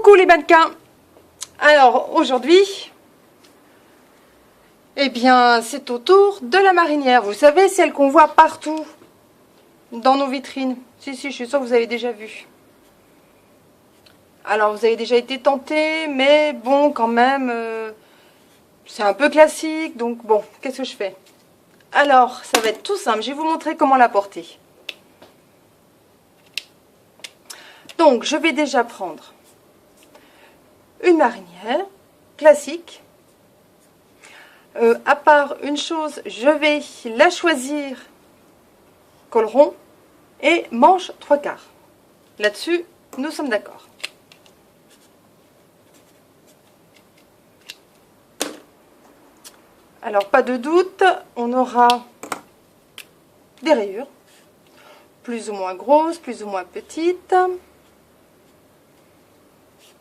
Coucou les mannequins. Alors aujourd'hui, eh bien c'est au tour de la marinière. Vous savez, celle qu'on voit partout dans nos vitrines. Si, je suis sûre que vous avez déjà vu. Alors vous avez déjà été tenté, mais bon quand même, c'est un peu classique. Donc bon, qu'est-ce que je fais? Alors ça va être tout simple, je vais vous montrer comment la porter. Donc je vais déjà prendre une marinière classique. À part une chose, je vais la choisir col rond et manche 3/4. Là-dessus, nous sommes d'accord. Alors, pas de doute, on aura des rayures, plus ou moins grosses, plus ou moins petites,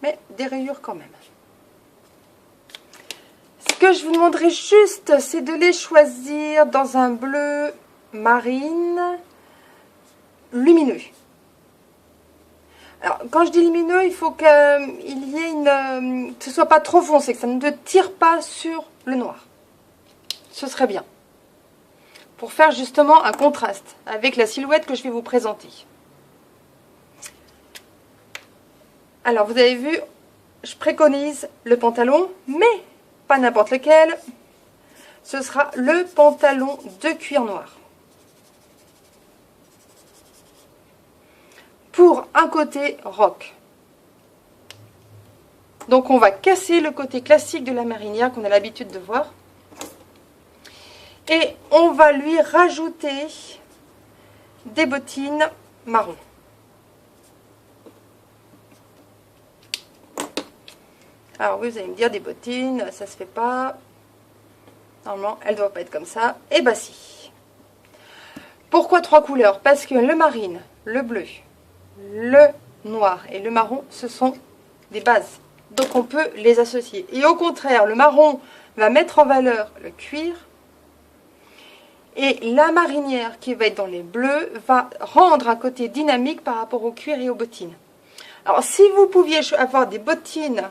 mais des rayures quand même. Ce que je vous demanderai juste, c'est de les choisir dans un bleu marine lumineux. Alors, quand je dis lumineux, il faut qu'il y ait que ce soit pas trop foncé, que ça ne tire pas sur le noir. Ce serait bien. Pour faire justement un contraste avec la silhouette que je vais vous présenter. Alors, vous avez vu, je préconise le pantalon, mais pas n'importe lequel. Ce sera le pantalon de cuir noir. Pour un côté rock. Donc on va casser le côté classique de la marinière qu'on a l'habitude de voir. Et on va lui rajouter des bottines marron. Alors oui, vous allez me dire des bottines, ça se fait pas. Normalement, elles ne doivent pas être comme ça. Et bah si. Pourquoi 3 couleurs? Parce que le marine, le bleu, le noir et le marron, ce sont des bases. Donc on peut les associer. Et au contraire, le marron va mettre en valeur le cuir. Et la marinière qui va être dans les bleus va rendre un côté dynamique par rapport au cuir et aux bottines. Alors si vous pouviez avoir des bottines,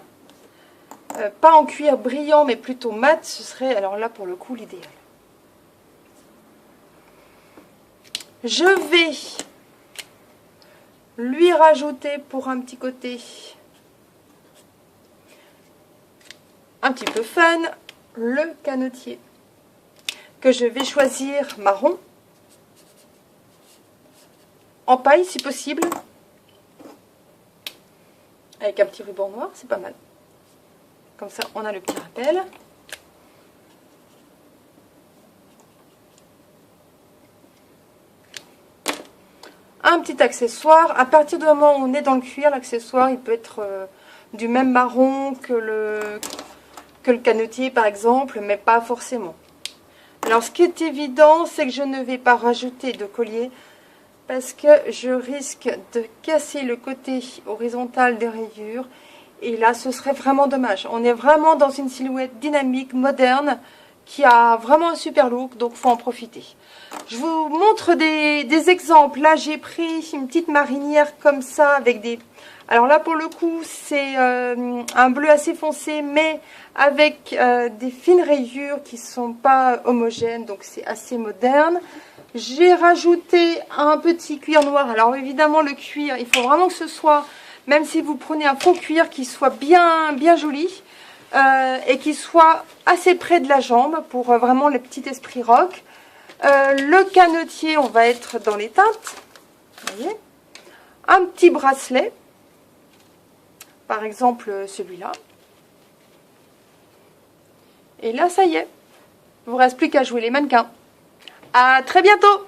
pas en cuir brillant mais plutôt mat, ce serait alors là pour le coup l'idéal. Je vais lui rajouter pour un petit côté un petit peu fun le canotier que je vais choisir marron en paille si possible avec un petit ruban noir, c'est pas mal. Comme ça on a le petit rappel. Un petit accessoire, à partir du moment où on est dans le cuir, l'accessoire il peut être du même marron que le canotier par exemple, mais pas forcément. Alors ce qui est évident, c'est que je ne vais pas rajouter de collier parce que je risque de casser le côté horizontal des rayures et là ce serait vraiment dommage. On est vraiment dans une silhouette dynamique, moderne, qui a vraiment un super look, donc il faut en profiter. Je vous montre des exemples. Là, j'ai pris une petite marinière comme ça avec des... Alors là, pour le coup, c'est un bleu assez foncé, mais avec des fines rayures qui ne sont pas homogènes, donc c'est assez moderne. J'ai rajouté un petit cuir noir. Alors évidemment, le cuir, il faut vraiment que ce soit, même si vous prenez un faux cuir, qui soit bien joli. Et qui soit assez près de la jambe pour vraiment le petit esprit rock. Le canotier, on va être dans les teintes. Vous voyez, un petit bracelet, par exemple celui-là. Et là, ça y est, il ne vous reste plus qu'à jouer les mannequins. À très bientôt!